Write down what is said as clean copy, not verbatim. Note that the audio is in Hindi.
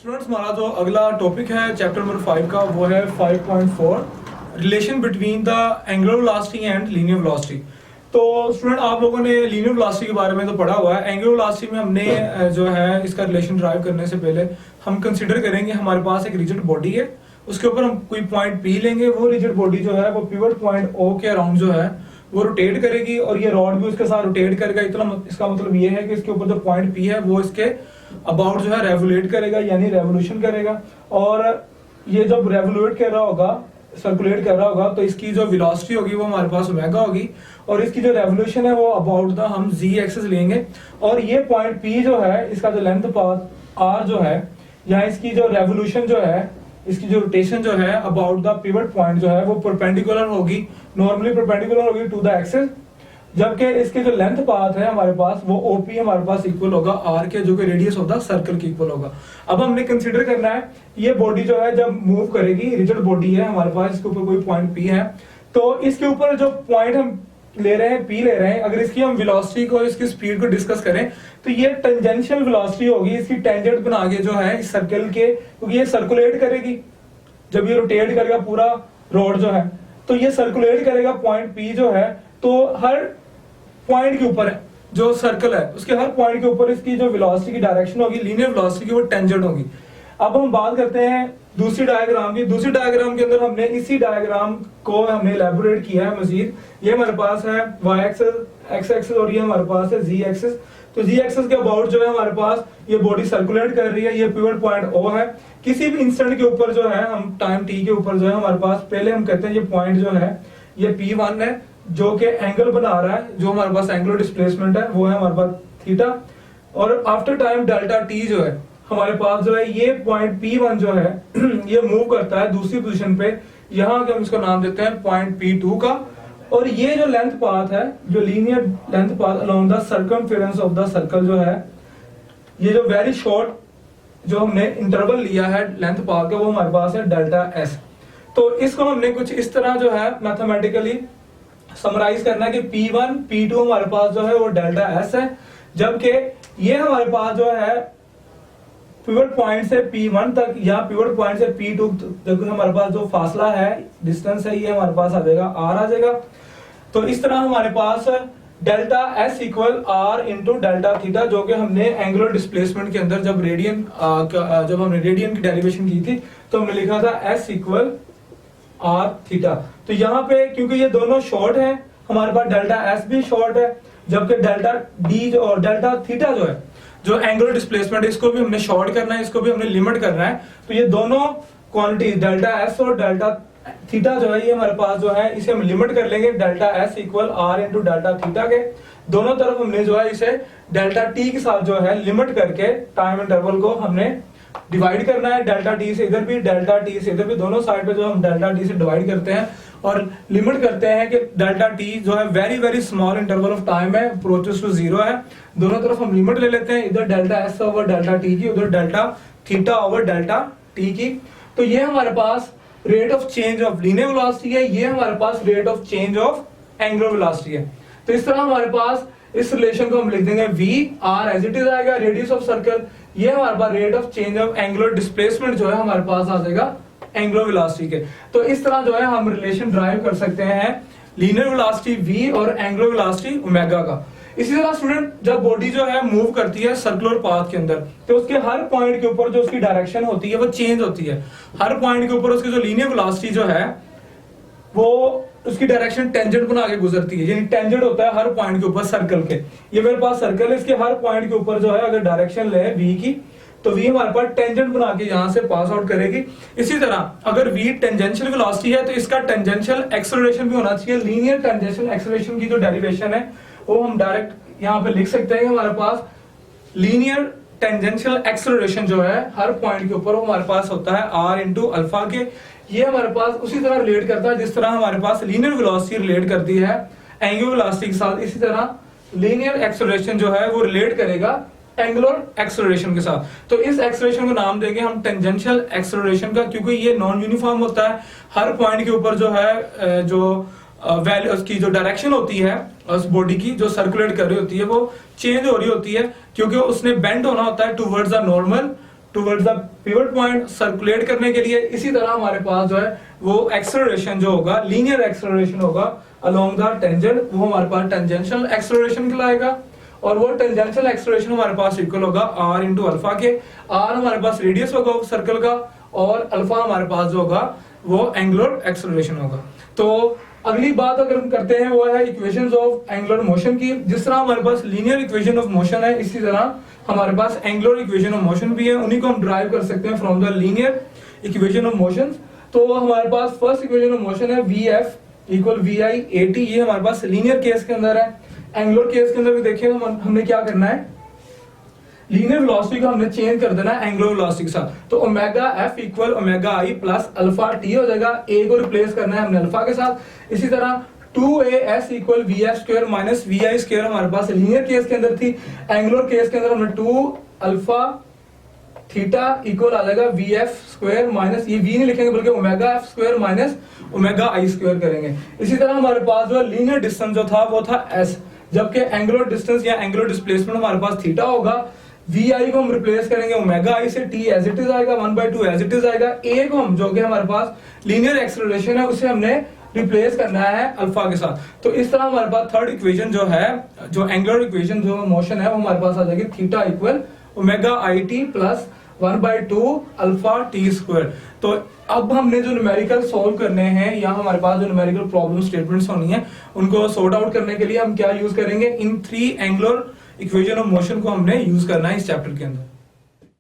स्टूडेंट्स, हमारा जो अगला टॉपिक है चैप्टर नंबर 5 का वो है 5.4 relation between the angular velocity and linear velocity. तो स्टूडेंट, आप लोगों ने लीनियर वेलोसिटी के बारे में तो पढ़ा हुआ है। एंगुलर वेलोसिटी में हमने जो है इसका रिलेशन ड्राइव करने से पहले हम कंसिडर करेंगे हमारे पास एक रिजिड बॉडी है, उसके ऊपर हम कोई पॉइंट पी लेंगे। वो रिजिड बॉडी जो है वो पिवट पॉइंट ओ के अराउंड जो है वो रोटेट करेगी और ये रॉड भी उसके साथ रोटेट करेगा। इतना इसका मतलब ये है कि इसके ऊपर जो पॉइंट पी है वो इसके अबाउट जो है रेवोल्यूट करेगा, यानी रेवोल्यूशन करेगा। और ये जब रेवोल्यूट कर रहा होगा, सर्कुलेट कर रहा होगा, तो इसकी जो वेलोसिटी होगी वो हमारे पास ओमेगा होगी और इसकी जो रेवोल्यूशन है वो अबाउट द हम जी एक्सिस लेंगे। और ये पॉइंट पी जो है इसका जो लेंथ पाथ आर जो है, या इसकी जो रेवोल्यूशन जो है, इसकी जो रोटेशन जो है अबाउट द पिवट पॉइंट जो है वो परपेंडिकुलर होगी, नॉर्मली परपेंडिकुलर होगी टू द एक्सिस। जबकि इसके जो लेंथ पाथ है हमारे पास वो ओपी हमारे पास इक्वल होगा आर के, जो कि रेडियस ऑफ द सर्कल के इक्वल होगा। अब हमने कंसीडर करना है ये बॉडी जो है जब मूव करेगी, रिजिड बॉडी है हमारे पास, इसके ऊपर कोई पॉइंट पी है, तो इसके ऊपर जो पॉइंट हम ले रहे हैं, पी ले रहे हैं, अगर इसकी हम वेलोसिटी को, इसकी स्पीड को डिस्कस करें तो ये टेंजेंशियल वेलोसिटी होगी, इसकी टेंजेंट बना के जो है इस सर्कल के, क्योंकि ये सर्कुलेट करेगी, जब ये रोटेट करेगा पूरा रोड जो है तो ये सर्कुलेट करेगा पॉइंट पी जो है, तो हर पॉइंट के ऊपर जो सर्कल है उसके हर पॉइंट के ऊपर इसकी जो वेलोसिटी की डायरेक्शन होगी, लीनियर वेलोसिटी की, वो टेंजेंट होगी। अब हम बात करते हैं दूसरी डायग्राम की। दूसरी डायग्राम के अंदर हमने इसी डायग्राम को हमने इलेबोरेट किया है मजीद। ये हमारे पास है y एक्सिस, x एक्सिस और ये हमारे पास है z एक्सिस। तो z एक्सिस के अबाउट जो है हमारे पास ये बॉडी सर्कुलेट कर रही है, ये पिवट पॉइंट O है। किसी भी इंस्टेंट के ऊपर जो है हम टाइम t के ऊपर जो है हमारे पास, पहले हम कहते हैं ये पॉइंट जो है ये P1 है जो कि एंगल बना रहा है, जो हमारे पास एंगुलर डिस्प्लेसमेंट है वो है हमारे पास थीटा। और आफ्टर टाइम डेल्टा t जो है हमारे पास जो है ये पॉइंट P1 जो है ये मूव करता है दूसरी पोजीशन पे, यहाँ के हम इसको नाम देते हैं पॉइंट P2 का। और ये जो लेंथ पाथ है, जो linear length path along the circumference of the circle जो है, ये जो वेरी शॉर्ट जो हमने इंटरवल लिया है लेंथ पाथ का, वो हमारे पास है डेल्टा s। तो इसको हमने कुछ इस तरह जो है मैथमेटिकली समराइज करना है कि P1 P2 हमारे पास जो है वो डेल्टा s है, जबकि ये हमारे पास जो है पिवट पॉइंट से P1 तक या पिवट पॉइंट से P2 तक हमारे पास जो फासला है, डिस्टेंस है, ये हमारे पास आ जाएगा r आ जाएगा। तो इस तरह हमारे पास delta s equal r into delta theta, जो कि हमने एंगुलर डिस्प्लेसमेंट के अंदर जब हमने रेडियन की डेरिवेशन की थी तो हमने लिखा था s इक्वल r थीटा। तो यहाँ पे क्योंकि ये दोनों शॉर्ट है, हमारे पास डेल्टा s भी शॉर्ट है, जबकि डेल्टा d और डेल्टा थीटा जो है, जो एंगुलर डिस्प्लेसमेंट है, इसको भी हमने शॉर्ट करना है, इसको भी हमने लिमिट करना है। तो ये दोनों क्वांटिटी डेल्टा s और डेल्टा थीटा जो है ये हमारे पास जो है इसे हम लिमिट कर लेंगे delta s equal r into delta theta के। दोनों तरफ हमने जो है इसे डेल्टा t के साथ जो है लिमिट करके टाइम इंटरवल को हमने डिवाइड करना है। डेल्टा t से इधर भी, डेल्टा t से इधर भी, दोनों साइड पे जो हम डेल्टा t से डिवाइड करते हैं और लिमिट करते हैं कि डेल्टा t जो है very very small interval of time है, अप्रोचेस टू जीरो है। दोनों तरफ हम लिमिट ले लेते हैं, इधर delta s over delta t की, उधर delta theta over delta t की। तो ये हमारे पास rate of change of linear velocity है, ये हमारे पास rate of change of angular velocity है। तो इस तरह हमारे पास इस रिलेशन को हम लिख देंगे v, r as it is आएगा, रेडियस ऑफ सर्कल, ये हमारे पास rate of change of angular displacement जो है हमारे पास आ जाएगा एंगुलर वेलोसिटी के। तो इस तरह जो है हम रिलेशन ड्राइव कर सकते हैं लीनियर वेलोसिटी v और एंगुलर वेलोसिटी ओमेगा का। इसी तरह स्टूडेंट, जब बॉडी जो है मूव करती है सर्कुलर पाथ के अंदर, तो उसके हर पॉइंट के ऊपर जो उसकी डायरेक्शन होती है वो चेंज होती है। हर पॉइंट के ऊपर उसकी जो लीनियर वेलोसिटी जो है वो उसकी डायरेक्शन टेंजेंट बना के गुजरती है, यानी टेंजेंट होता है हर पॉइंट के ऊपर सर्कल के। ये मेरे पास सर्कल है, इसके हर पॉइंट के ऊपर जो है अगर डायरेक्शन ले v की, तो v हमारे पास टेंजेंट बना के यहां से पास आउट करेगी। इसी तरह अगर v टेंजेंशियल वेलोसिटी है तो इसका टेंजेंशियल एक्सेलरेशन भी होना चाहिए। लीनियर टेंजेंशियल एक्सेलरेशन की जो डेरिवेशन है वो हम डायरेक्ट यहाँ पे लिख सकते हैं। हमारे पास लीनियर टेंजेंशियल एक्सेलरेशन जो है हर पॉइंट के ऊपर वो हमारे पास होता है r इंटू अल्फा के। ये हमारे पास उसी तरह रिलेट करता है जिस तरह हमारे पास लीनियर वेलोसिटी रिलेट करती है एंगुलर वेलोसिटी के साथ, इसी तरह लीनियर एक्सेलरेशन जो है वो रिलेट करेगा एंगुलर एक्सेलरेशन के साथ। तो इस एक्सेलरेशन को नाम देंगे हम टेंजेंशियल एक्सेलरेशन का, क्योंकि ये नॉन यूनिफॉर्म होता है। हर पॉइंट के ऊपर जो है जो वैल्यू उसकी जो डायरेक्शन होती है उस बॉडी की जो सर्कुलेट कर रही होती है वो चेंज हो रही होती है, क्योंकि उसने बेंड होना होता है towards the normal towards the pivot point circulate करने के लिए। इसी तरह हमारे पास जो है वो एक्सेलरेशन जो होगा, लीनियर एक्सेलरेशन होगा अलोंग द टेंजेंट, वो हमारे पास टेंजेंशियल एक्सेलरेशन कहलाएगा। और वो टेंजेंशियल एक्सेलरेशन हमारे पास इक्वल होगा r इंटू अल्फा के। r हमारे पास रेडियस होगा सर्कल का, और अल्फा हमारे पास जो होगा वो एंगुलर एक्सेलरेशन होगा। तो अगली बात अगर हम करते हैं वो है इक्वेशंस ऑफ एंगुलर मोशन की। जिस तरह हमारे पास लीनियर इक्वेशन ऑफ मोशन है, इसी तरह हमारे पास एंगुलर इक्वेशन ऑफ मोशन भी है। उन्हीं को हम ड्राइव कर सकते हैं from the linear equation of motion. तो हमारे पास फर्स्ट इक्वेशन ऑफ मोशन है VF इक्वल VI AT, ये हमारे पास लीनियर केस के अंदर है। एंगुलर केस के अंदर भी देखिए हमने क्या करना है, लीनियर वेलोसिटी को हमने चेंज कर देना है एंगुलर वेलोसिटी के साथ। तो ओमेगा एफ इक्वल ओमेगा आई प्लस अल्फा टी हो जाएगा, ए को रिप्लेस करना है हमने अल्फा के साथ। इसी तरह 2as equal v f square minus v i square हमारे पास लीनियर केस के अंदर थी। एंगुलर केस के अंदर हमने 2 अल्फा थीटा इक्वल आ जाएगा वी एफ स्क्वायर माइनस, ये वी नहीं लिखेंगे बल्कि omega F square minus omega आई स्क्वायर करेंगे। इसी तरह हमारे पास जो लीनियर डिस्टेंस जो था वो था एस, जबकि एंगुलर डिस्टेंस या एंगुलर डिस्प्लेसमेंट हमारे पास थीटा होगा। वी आई को हम रिप्लेस करेंगे ओमेगा आई से, टी एज इट इज आएगा, 1/2 एज इट इज आएगा। ए को हम जो कि हमारे पास लीनियर एक्सेलरेशन है उसे हमने रिप्लेस करना है अल्फा के साथ। तो इस तरह हमारे पास थर्ड इक्वेशन जो है, जो एंगुलर इक्वेशन जो मोशन है वो हमारे पास आ जाएगी theta equal omega I T plus 1/2 alpha T square. तो अब हमने जो न्यूमेरिकल सॉल्व करने हैं या हमारे पास जो न्यूमेरिकल प्रॉब्लम स्टेटमेंट्स होनी है उनको सॉर्ट आउट करने के लिए हम क्या यूज करेंगे, इन 3 एंगुलर इक्वेशन ऑफ मोशन को हमने यूज करना है इस चैप्टर के अंदर।